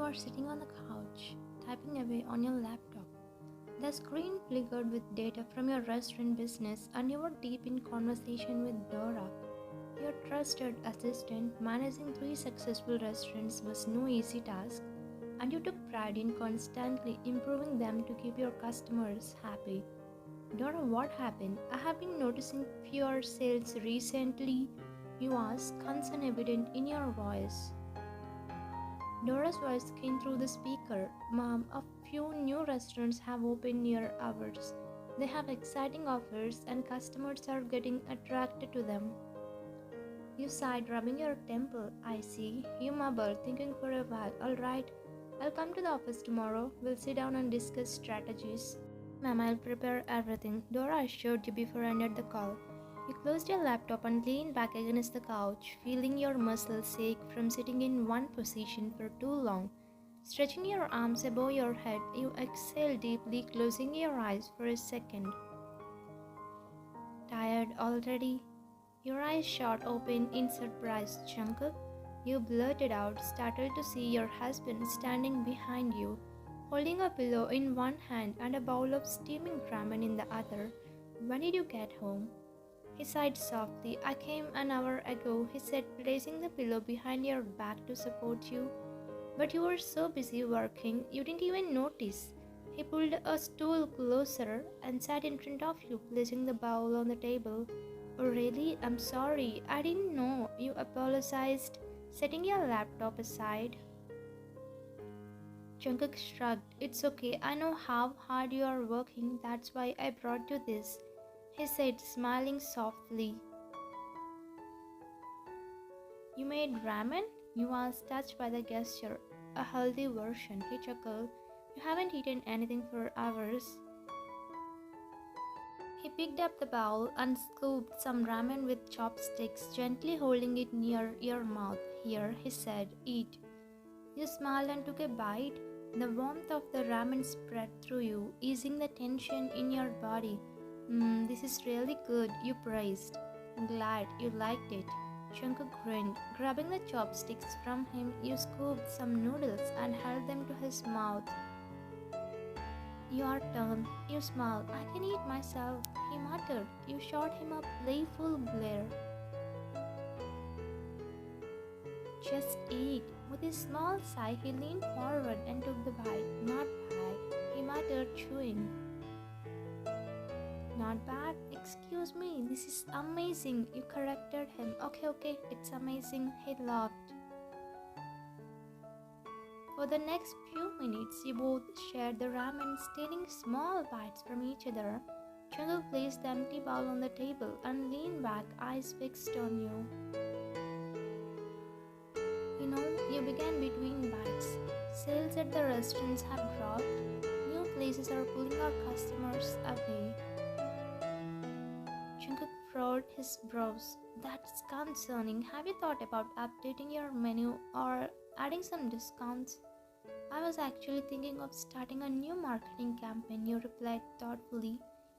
are sitting on the couch, typing away on your laptop. The screen flickered with data from your restaurant business, and you were deep in conversation with Dora. Your trusted assistant. Managing three successful restaurants was no easy task, and you took pride in constantly improving them to keep your customers happy. Dora, what happened? I have been noticing fewer sales recently. You asked, concern evident in your voice. Dora's voice came through the speaker. Mom, a few new restaurants have opened near ours. They have exciting offers and customers are getting attracted to them. You sighed, rubbing your temple. I see. You mumbled, thinking for a while. Alright, I'll come to the office tomorrow. We'll sit down and discuss strategies. Ma'am, I'll prepare everything, Dora assured you before I ended the call. You closed your laptop and leaned back against the couch, feeling your muscles ache from sitting in one position for too long. Stretching your arms above your head, you exhaled deeply, closing your eyes for a second. Tired already? Your eyes shot open in surprise, Jungkook. You blurted out, startled to see your husband standing behind you, holding a pillow in one hand and a bowl of steaming ramen in the other. When did you get home? He sighed softly. I came an hour ago, he said, placing the pillow behind your back to support you. But you were so busy working, you didn't even notice. He pulled a stool closer and sat in front of you, placing the bowl on the table. Oh really? I'm sorry. I didn't know. You apologized, setting your laptop aside. Jungkook shrugged. It's okay. I know how hard you are working. That's why I brought you this, he said, smiling softly. You made ramen? You was touched by the gesture. A healthy version, he chuckled. You haven't eaten anything for hours. He picked up the bowl and scooped some ramen with chopsticks, gently holding it near your mouth. Here, he said, eat. You smiled and took a bite. The warmth of the ramen spread through you, easing the tension in your body. This is really good, you praised. Glad you liked it. Jungkook grinned. Grabbing the chopsticks from him, you scooped some noodles and held them to his mouth. Your turn. You smiled. I can eat myself, he muttered. You shot him a playful glare. Just eat. With a small sigh, he leaned forward and took the bite. Not bad, he muttered, chewing. Not bad? Excuse me, this is amazing, you corrected him. Okay, it's amazing, he laughed. For the next few minutes, you both shared the ramen, stealing small bites from each other. Jungkook placed the empty bowl on the table and leaned back, eyes fixed on you. You know, you began between bites. Sales at the restaurants have dropped. New places are pulling our customers away. Jungkook furrowed his brows. That's concerning. Have you thought about updating your menu or adding some discounts? I was actually thinking of starting a new marketing campaign, you replied thoughtfully.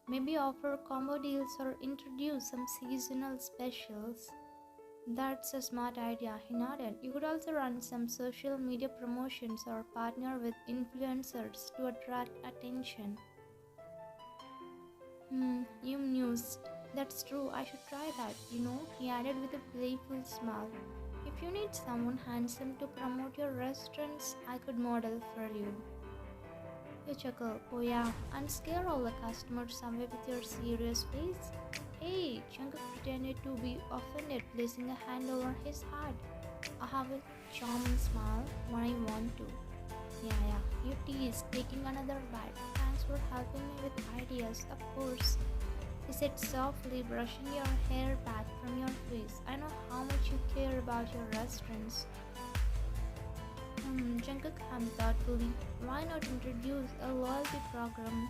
Maybe offer combo deals or introduce some seasonal specials. That's a smart idea, he nodded. You could also run some social media promotions or partner with influencers to attract attention. You mused. That's true, I should try that, he added with a playful smile. If you need someone handsome to promote your restaurants, I could model for you. You chuckled. Oh yeah, and scare all the customers away with your serious face. Hey, Jungkook pretended to be offended, placing a hand over his heart. I have a charming smile when I want to. Yeah, you teased, taking another bite. Thanks for helping me with ideas, of course, he said softly, brushing your hair back from your face. I know how much you care about your restaurants. Jungkook hummed thoughtfully. Why not introduce a loyalty program?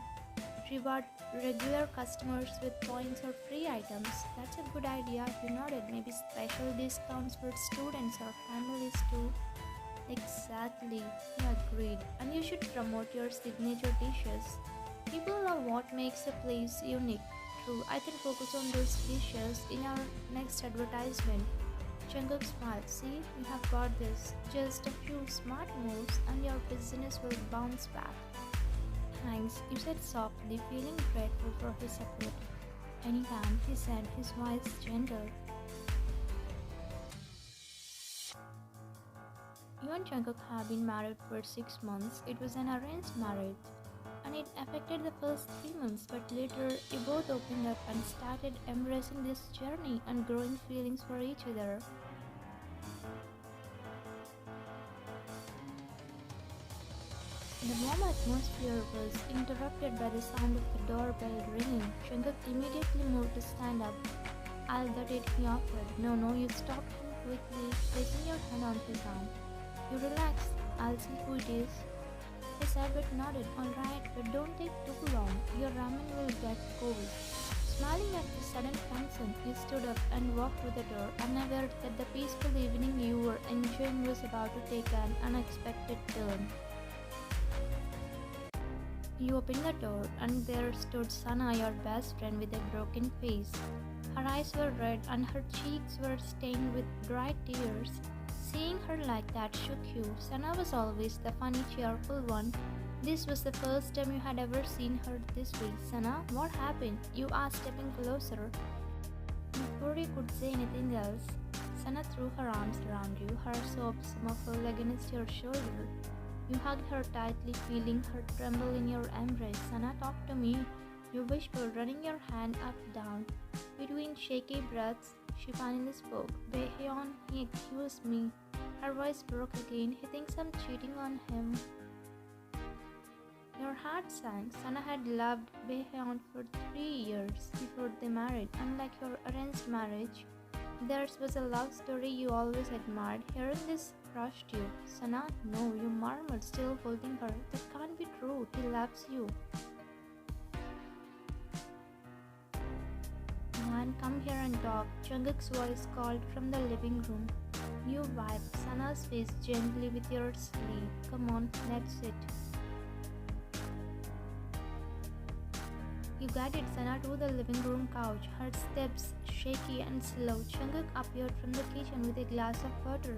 Reward regular customers with points or free items. That's a good idea, you nodded. Maybe special discounts for students or families too. Exactly, he agreed. And you should promote your signature dishes. People love what makes a place unique. True, I can focus on those dishes in our next advertisement. Jungkook smiled. See, you have got this. Just a few smart moves and your business will bounce back. Thanks, you said softly, feeling grateful for his support. Anytime, he said, his voice gentle. You and Jungkook have been married for 6 months. It was an arranged marriage, and it affected the first 3 months, but later you both opened up and started embracing this journey and growing feelings for each other. The warm atmosphere was interrupted by the sound of the doorbell ringing. Jungkook immediately moved to stand up. I'll get it, he offered. No, no, you stopped him quickly, placing your hand on his arm. You relax, I'll see who it is. He said but nodded. Alright, but don't take too long. Your ramen will get cold. Smiling at the sudden concern, you stood up and walked to the door, unaware that the peaceful evening you were enjoying was about to take an unexpected turn. You opened the door, and there stood Sana, your best friend, with a broken face. Her eyes were red and her cheeks were stained with dry tears. Seeing her like that shook you. Sana was always the funny, cheerful one. This was the first time you had ever seen her this way. Sana, what happened? You asked, stepping closer. Before you could say anything else, Sana threw her arms around you, her sobs muffled against your shoulder. You hugged her tightly, feeling her tremble in your embrace. Sana, talk to me. You whispered, running your hand up down. Between shaky breaths, she finally spoke. Baehyun, he accused me. Her voice broke again. He thinks I'm cheating on him. Your heart sank. Sana had loved Baehyun for 3 years before they married. Unlike your arranged marriage, theirs was a love story you always admired. Hearing this crushed you. Sana, no, you murmured, still holding her. That can't be true. He loves you. Man, come here and talk. Jungkook's voice called from the living room. You wiped Sana's face gently with your sleeve. Come on, let's sit. You guided Sana to the living room couch, her steps shaky and slow. Jungkook appeared from the kitchen with a glass of water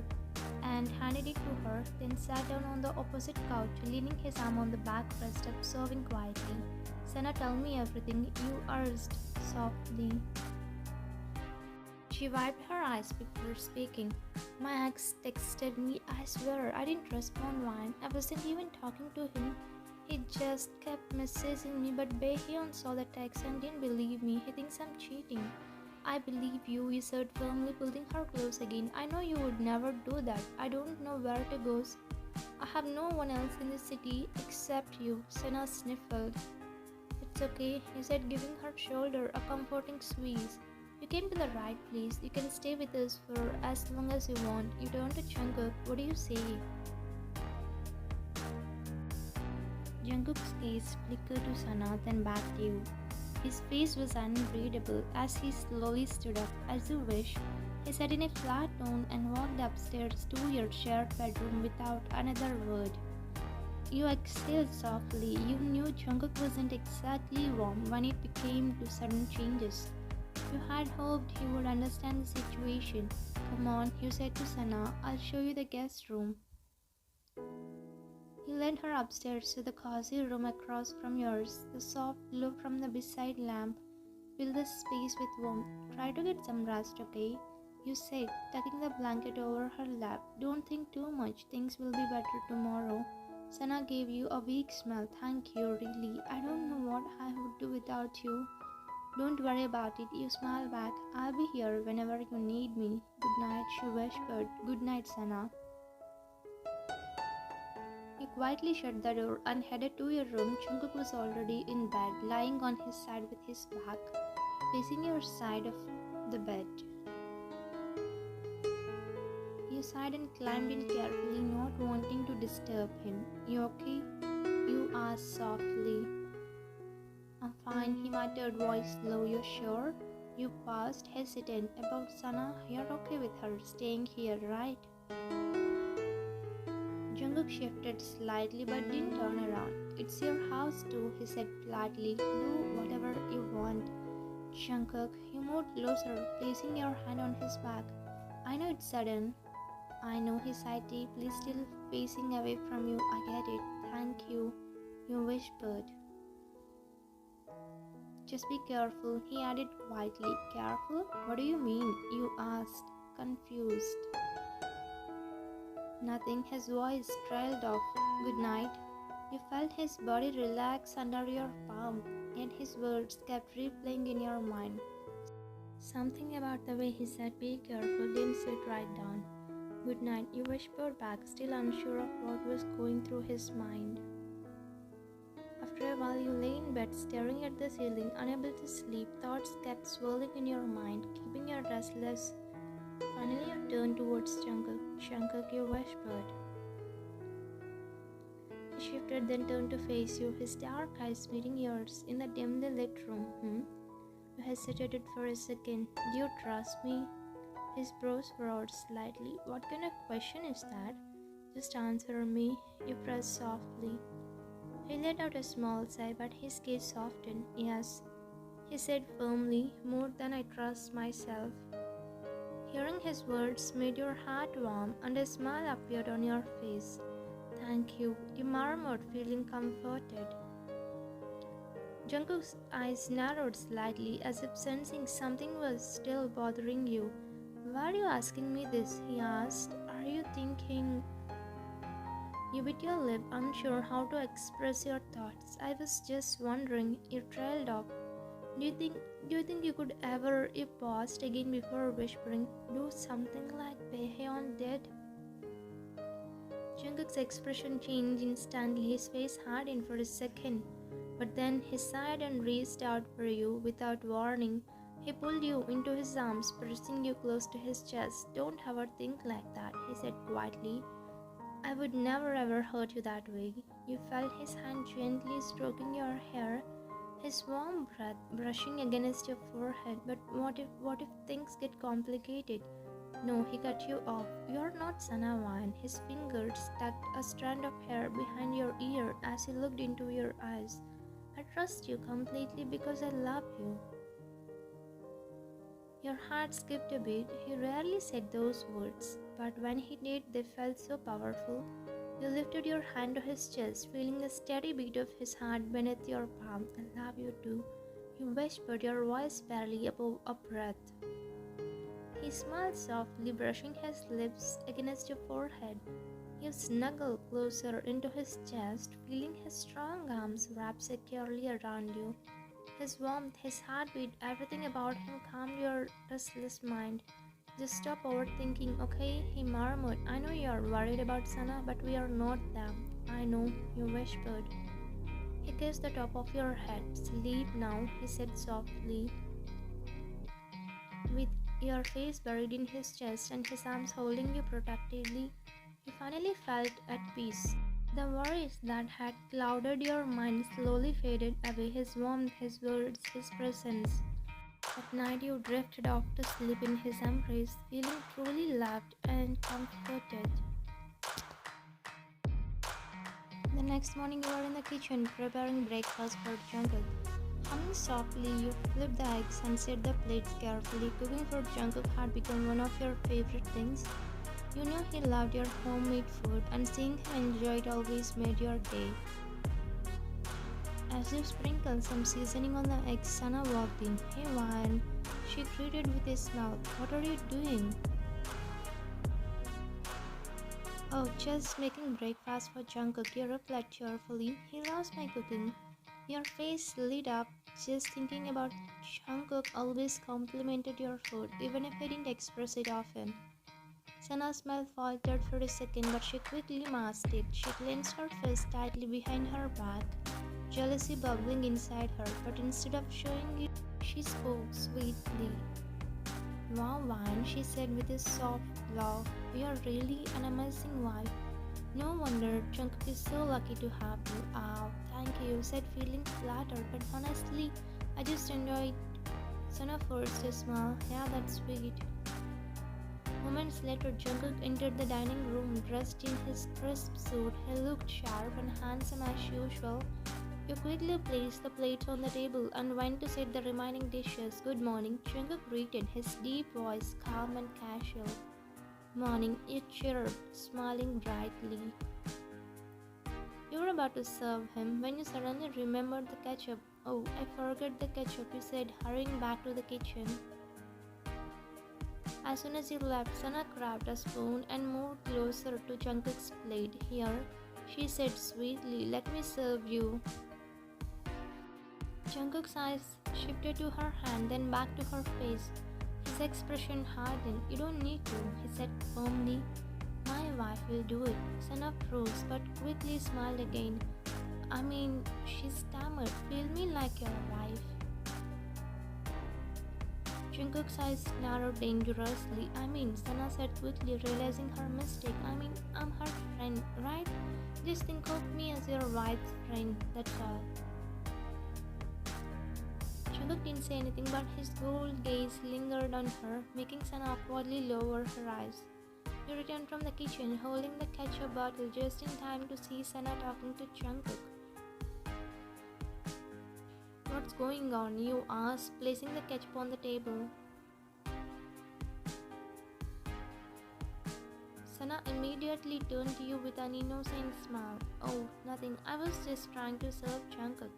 and handed it to her, then sat down on the opposite couch, leaning his arm on the back rest up, serving quietly. Sana, tell me everything, you urged softly. She wiped her eyes before speaking. My ex texted me, I swear, I didn't respond one. I wasn't even talking to him. He just kept messaging me, but Baehyun saw the text and didn't believe me. He thinks I'm cheating. I believe you, he said, firmly pulling her close again. I know you would never do that. I don't know where to go. I have no one else in the city except you. Sana sniffled. It's okay, he said, giving her shoulder a comforting squeeze. You came to the right place. You can stay with us for as long as you want. You turned to Jungkook. What do you say? Jungkook's gaze flickered to Sana, then back to you. His face was unreadable as he slowly stood up. As you wish, he said in a flat tone and walked upstairs to your shared bedroom without another word. You exhaled softly. You knew Jungkook wasn't exactly warm when it became to sudden changes. You had hoped he would understand the situation. Come on, you said to Sana, I'll show you the guest room. He led her upstairs to the cozy room across from yours. The soft glow from the bedside lamp filled the space with warmth. Try to get some rest, okay? You said, tucking the blanket over her lap. Don't think too much. Things will be better tomorrow. Sana gave you a weak smile. Thank you, really. I don't know what I would do without you. Don't worry about it. You smiled back. I'll be here whenever you need me. Good night, she whispered. Good night, Sana. You quietly shut the door and headed to your room. Jungkook was already in bed, lying on his side with his back facing your side of the bed. You sighed and climbed in carefully, not wanting to disturb him. You okay? You asked softly. I'm fine, he muttered, voice low. You're sure? You paused, hesitant. About Sana, you're okay with her staying here, right? Jungkook shifted slightly but didn't turn around. It's your house too, he said flatly. Do whatever you want. Jungkook, you moved closer, placing your hand on his back. I know it's sudden. I know, he sighed deeply, still facing away from you. I get it. Thank you. You whispered. Just be careful, he added quietly. Careful? What do you mean? You asked, confused. Nothing, his voice trailed off. Good night. You felt his body relax under your palm, yet his words kept replaying in your mind. Something about the way he said, be careful, didn't sit right down. Good night, you whispered back, still unsure of what was going through his mind. After a while, you lay in bed, staring at the ceiling, unable to sleep. Thoughts kept swirling in your mind, keeping you restless. Finally, you turned towards Jungkook. Jungkook, you whispered. He shifted, then turned to face you, his dark eyes meeting yours in the dimly lit room. You hesitated for a second. Do you trust me? His brows furrowed slightly. What kind of question is that? Just answer me, you pressed softly. He let out a small sigh, but his gaze softened. Yes, he said firmly, more than I trust myself. Hearing his words made your heart warm, and a smile appeared on your face. Thank you, you murmured, feeling comforted. Jungkook's eyes narrowed slightly, as if sensing something was still bothering you. Why are you asking me this? He asked. Are you thinking? You bit your lip, unsure how to express your thoughts. I was just wondering, you trailed off. Do you think you could ever, you paused again before whispering, do something like Baekhyun did? Jungkook's expression changed instantly. His face hardened for a second, but then he sighed and reached out for you without warning. He pulled you into his arms, pressing you close to his chest. Don't ever think like that, he said quietly. I would never ever hurt you that way. You felt his hand gently stroking your hair, his warm breath brushing against your forehead. But what if things get complicated? No, he cut you off. You're not Sanawan. His fingers tucked a strand of hair behind your ear as he looked into your eyes. I trust you completely because I love you. Your heart skipped a beat. He rarely said those words, but when he did, they felt so powerful. You lifted your hand to his chest, feeling the steady beat of his heart beneath your palm. I love you too, you whispered, your voice barely above a breath. He smiled softly, brushing his lips against your forehead. You snuggled closer into his chest, feeling his strong arms wrap securely around you. His warmth, his heartbeat, everything about him calmed your restless mind. Just stop overthinking, okay? He murmured. I know you're worried about Sana, but we are not them. I know, you whispered. He kissed the top of your head. Sleep now, he said softly. With your face buried in his chest and his arms holding you protectively, you finally felt at peace. The worries that had clouded your mind slowly faded away. His warmth, his words, his presence. At night you drifted off to sleep in his embrace, feeling truly loved and comforted. The next morning you were in the kitchen preparing breakfast for Jungkook. Humming softly, you flipped the eggs and set the plates carefully. Cooking for Jungkook had become one of your favorite things. You knew he loved your homemade food, and seeing him enjoy it always made your day. As you sprinkled some seasoning on the eggs, Sana walked in. Hey Wan, she greeted with a smile. What are you doing? Oh, just making breakfast for Jungkook, you replied cheerfully. He loves my cooking. Your face lit up. Just thinking about Jungkook always complimented your food, even if he didn't express it often. Sana's smile faltered for a second, but she quickly masked it. She clenched her fist tightly behind her back, jealousy bubbling inside her, but instead of showing it, she spoke sweetly. Wow, Vine, she said with a soft laugh. You're really an amazing wife. No wonder Jungkook is so lucky to have you. Oh, thank you, said feeling flattered, but honestly, I just enjoyed. Sana forced a smile. Yeah, that's sweet. Moments later, Jungkook entered the dining room dressed in his crisp suit. He looked sharp and handsome as usual. You quickly placed the plates on the table and went to set the remaining dishes. Good morning, Jungkook greeted, his deep voice calm and casual. Morning, you chirruped, smiling brightly. You were about to serve him when you suddenly remembered the ketchup. Oh, I forgot the ketchup, you said, hurrying back to the kitchen. As soon as you left, Sana grabbed a spoon and moved closer to Jungkook's plate. Here, she said sweetly, let me serve you. Jungkook's eyes shifted to her hand, then back to her face. His expression hardened. You don't need to, he said firmly. My wife will do it. Sana froze, but quickly smiled again. I mean, she stammered, feel me like your wife. Jungkook's eyes narrowed dangerously. Sana said quickly, realizing her mistake. I'm her friend, right? Just think of me as your wife's friend, that's all. Jungkook didn't say anything, but his gold gaze lingered on her, making Sana awkwardly lower her eyes. You returned from the kitchen, holding the ketchup bottle just in time to see Sana talking to Jungkook. What's going on? You asked, placing the ketchup on the table. Sana immediately turned to you with an innocent smile. Oh, nothing. I was just trying to serve Jungkook.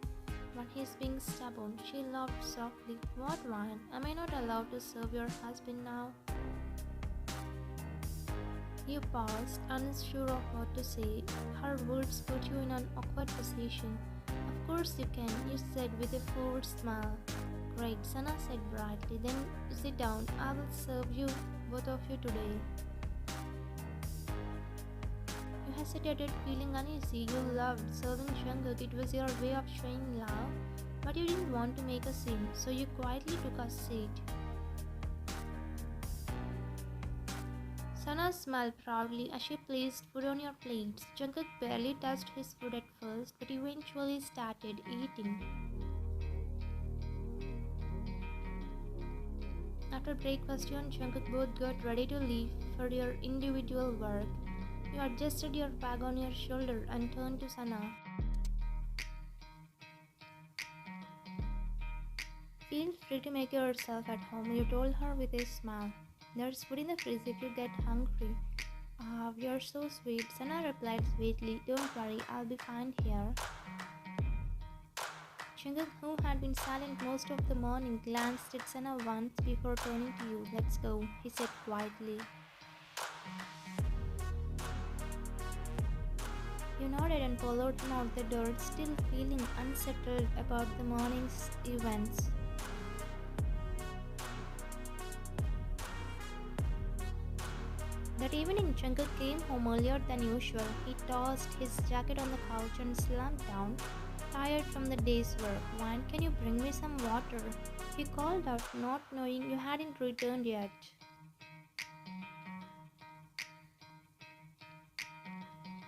But he's being stubborn. She laughed softly. What, Ryan? Am I not allowed to serve your husband now? You paused, unsure of what to say. Her words put you in an awkward position. Of course you can, you said with a forced smile. Great, Sana said brightly. Then sit down. I will serve you, both of you today. You hesitated, feeling uneasy. You loved serving Jungkook. It was your way of showing love. But you didn't want to make a scene, so you quietly took a seat. Sana smiled proudly as she placed food on your plates. Jungkook barely touched his food at first, but eventually started eating. After breakfast, you and Jungkook both got ready to leave for your individual work. You adjusted your bag on your shoulder and turned to Sana. Feel free to make yourself at home, you told her with a smile. There's food in the fridge if you get hungry. Ah, you're so sweet, Sana replied sweetly. Don't worry, I'll be fine here. Jungkook, who had been silent most of the morning, glanced at Sana once before turning to you. Let's go, he said quietly. You nodded and followed him out the door, still feeling unsettled about the morning's events. That evening, Jungkook came home earlier than usual. He tossed his jacket on the couch and slumped down, tired from the day's work. Wine, can you bring me some water? He called out, not knowing you hadn't returned yet.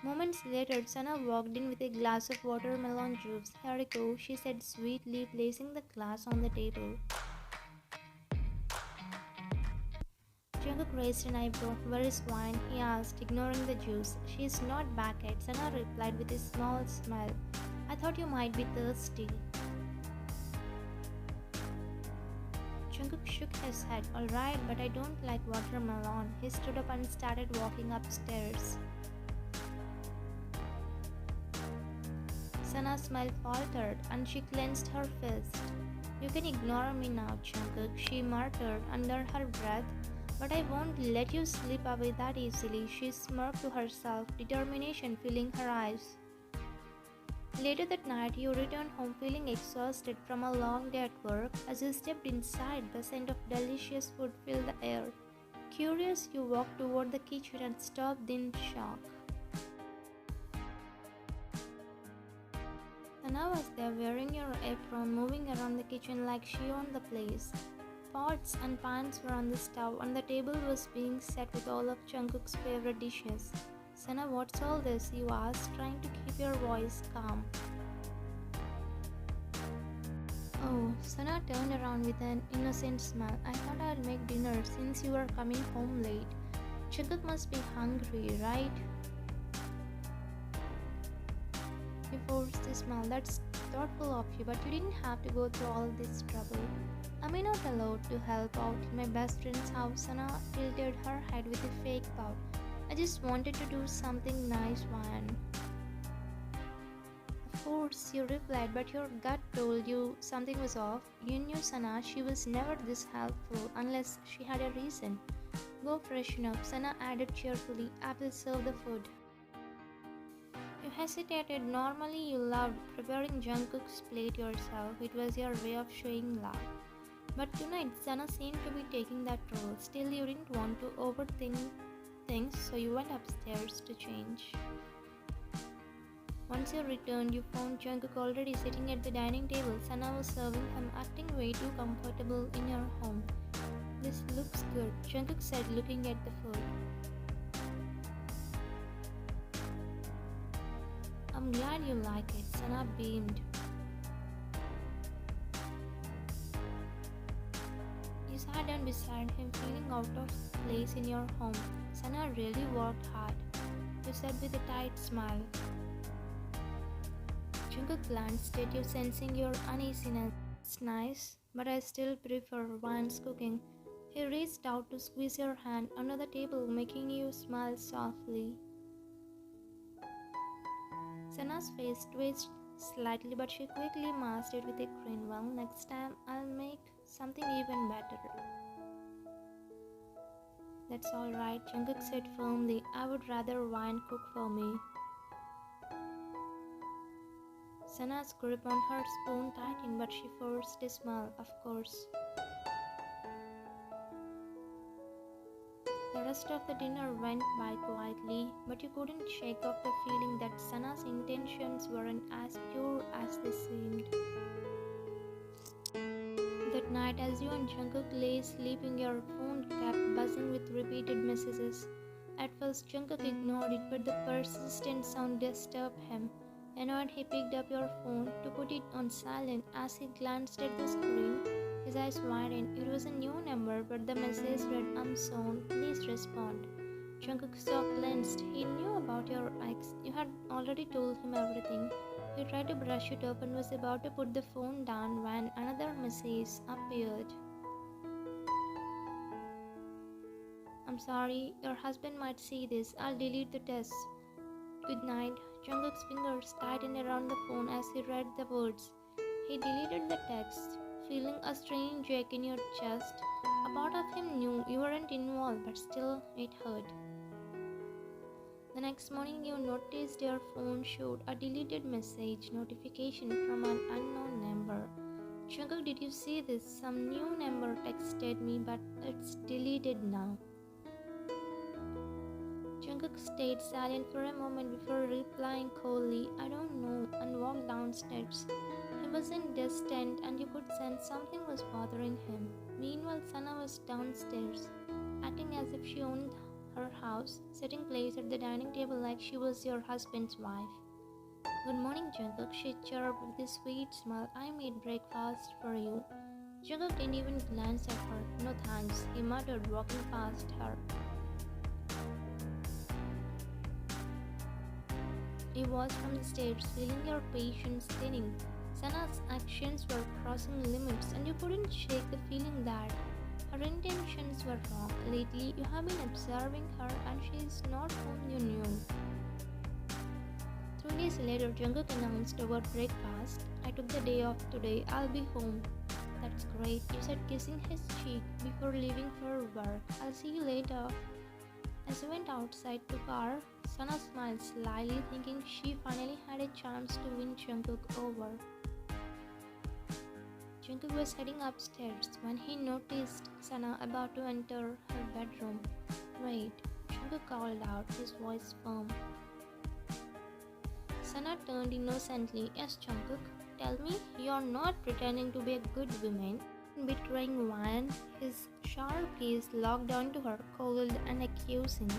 Moments later, Sana walked in with a glass of watermelon juice. Here you go, she said sweetly, placing the glass on the table. Jungkook raised an eyebrow. Where is wine? He asked, ignoring the juice. She's not back yet, Sana replied with a small smile. I thought you might be thirsty. Jungkook shook his head. Alright, but I don't like watermelon. He stood up and started walking upstairs. Sana's smile faltered and she clenched her fist. You can ignore me now, Jungkook, she muttered under her breath. But I won't let you slip away that easily, she smirked to herself, determination filling her eyes. Later that night, you returned home feeling exhausted from a long day at work. As you stepped inside, the scent of delicious food filled the air. Curious, you walked toward the kitchen and stopped in shock. Sana was there wearing your apron, moving around the kitchen like she owned the place. Pots and pans were on the stove and the table was being set with all of Jungkook's favorite dishes. Sana, what's all this? You asked, trying to keep your voice calm. Oh, Sana turned around with an innocent smile. I thought I'd make dinner since you were coming home late. Jungkook must be hungry, right? He forced a smile. That's thoughtful of you, but you didn't have to go through all this trouble. Am I not allowed to help out in my best friend's house? Sana tilted her head with a fake pout. I just wanted to do something nice, Ryan. Of course, you replied, but your gut told you something was off. You knew Sana, she was never this helpful unless she had a reason. Go freshen up, Sana added cheerfully. I will serve the food. You hesitated. Normally, you loved preparing Jungkook's plate yourself. It was your way of showing love. But tonight, Sana seemed to be taking that role. Still, you didn't want to overthink things, so you went upstairs to change. Once you returned, you found Jungkook already sitting at the dining table. Sana was serving him, acting way too comfortable in your home. This looks good, Jungkook said, looking at the food. I'm glad you like it, Sana beamed. You sat down beside him, feeling out of place in your home. Sana really worked hard, you said with a tight smile. Jungkook glanced at you, sensing your uneasiness. It's nice, but I still prefer Wan's cooking. He reached out to squeeze your hand under the table, making you smile softly. Sana's face twitched slightly, but she quickly masked it with a grin. Well, next time I'll make something even better. That's alright, Jungkook said firmly. I would rather Wan cook for me. Sana's grip on her spoon tightened, but she forced a smile, of course. The rest of the dinner went by quietly, but you couldn't shake off the feeling that Sana's intentions weren't as pure as they seemed. That night, as you and Jungkook lay sleeping, your phone kept buzzing with repeated messages. At first, Jungkook ignored it, but the persistent sound disturbed him. Annoyed, he picked up your phone to put it on silent. As he glanced at the screen, his eyes widened. It was a new number, but the message read, I'm Son, please respond. Jungkook's jaw clenched. He knew about your ex. You had already told him everything. He tried to brush it off and was about to put the phone down when another message appeared. I'm sorry, your husband might see this. I'll delete the text. Good night. Jungkook's fingers tightened around the phone as he read the words. He deleted the text, feeling a strange ache in your chest. A part of him knew you weren't involved, but still it hurt. The next morning, you noticed your phone showed a deleted message notification from an unknown number. Jungkook, did you see this? Some new number texted me, but it's deleted now. Jungkook stayed silent for a moment before replying coldly, I don't know, and walked downstairs. He wasn't distant, and you could sense something was bothering him. Meanwhile, Sana was downstairs, acting as if she owned her house, sitting place at the dining table like she was your husband's wife. Good morning, Jungkook, she chirped with a sweet smile. I made breakfast for you. Jungkook didn't even glance at her. No thanks, he muttered, walking past her. He watched from the stairs, feeling your patience thinning. Sana's actions were crossing limits, and you couldn't shake the feeling that her intentions were wrong. Lately, you have been observing her, and she is not whom you knew. 2 days later, Jungkook announced over breakfast, I took the day off today, I'll be home. That's great, you said, kissing his cheek before leaving for work. I'll see you later. As you went outside to car, Sana smiled slyly, thinking she finally had a chance to win Jungkook over. Jungkook was heading upstairs when he noticed Sana about to enter her bedroom. Wait, Jungkook called out, his voice firm. Sana turned innocently. Yes, Jungkook, tell me you're not pretending to be a good woman. Betraying Wan, his sharp gaze locked onto her, cold and accusing.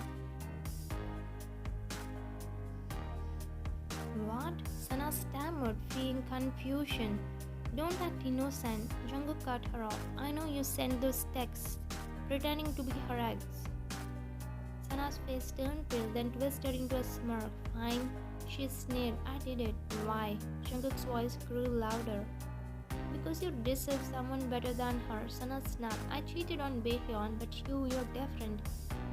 What? Sana stammered, feeling confusion. Don't act innocent, Jungkook cut her off. I know you sent those texts, pretending to be her ex. Sana's face turned pale, then twisted into a smirk. Fine, she sneered. I did it. Why? Jungkook's voice grew louder. Because you deserve someone better than her. Sana snapped. I cheated on Baekhyun, but you're different.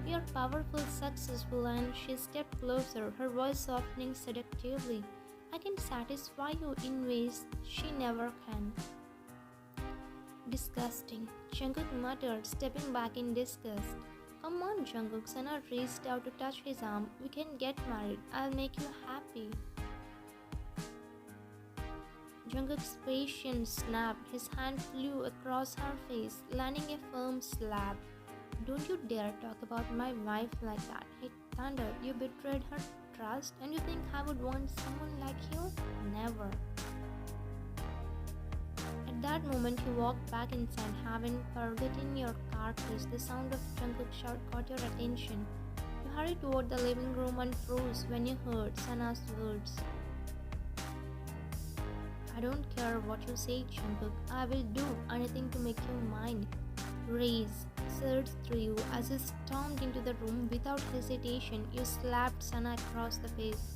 You're powerful, successful, and she stepped closer, her voice softening seductively. I can satisfy you in ways she never can. Disgusting, Jungkook muttered, stepping back in disgust. Come on, Jungkook. Sana reached out to touch his arm. We can get married. I'll make you happy. Jungkook's patience snapped. His hand flew across her face, landing a firm slap. Don't you dare talk about my wife like that, he thundered. You betrayed her trust, and you think I would want someone like you? Never. At that moment, you walked back inside, having forgotten your car keys. The sound of Jungkook's shout caught your attention. You hurried toward the living room and froze when you heard Sana's words. I don't care what you say, Jungkook. I will do anything to make you mine. Rage surged through you as you stormed into the room without hesitation. You slapped Sana across the face.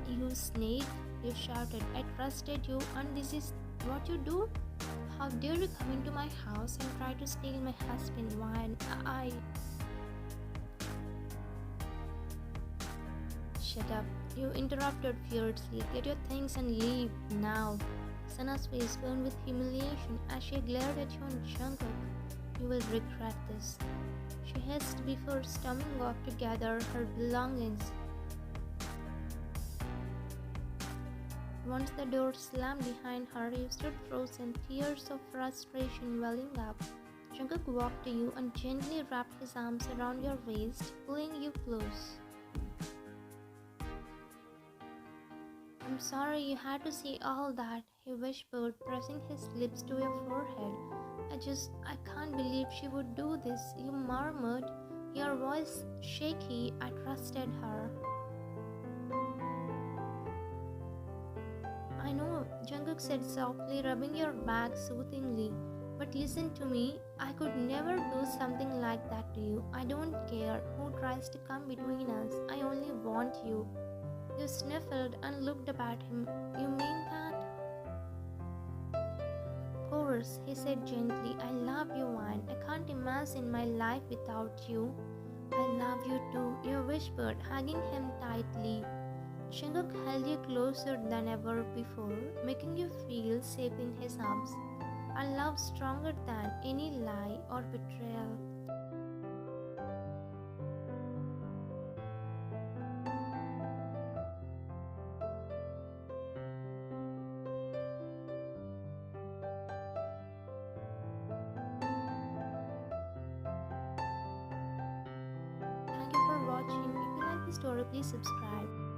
You snake, you shouted. I trusted you, and this is what you do? How dare you come into my house and try to steal my husband when I... Shut up, you interrupted fiercely. Get your things and leave now. Sana's face burned with humiliation as she glared at you and Jungkook. You will regret this. She hissed before storming off to gather her belongings. Once the door slammed behind her, you stood frozen, tears of frustration welling up. Jungkook walked to you and gently wrapped his arms around your waist, pulling you close. I'm sorry you had to see all that, he whispered, pressing his lips to your forehead. I can't believe she would do this, you murmured, your voice shaky. I trusted her. I know, Jungkook said softly, rubbing your back soothingly. But listen to me, I could never do something like that to you. I don't care who tries to come between us. I only want you. You sniffled and looked up at him. You mean that? Of course, he said gently. I love you, Wine. I can't imagine my life without you. I love you too, you whispered, hugging him tightly. Jungkook held you closer than ever before, making you feel safe in his arms. A love stronger than any lie or betrayal. Thank you for watching. If you like this story, please subscribe.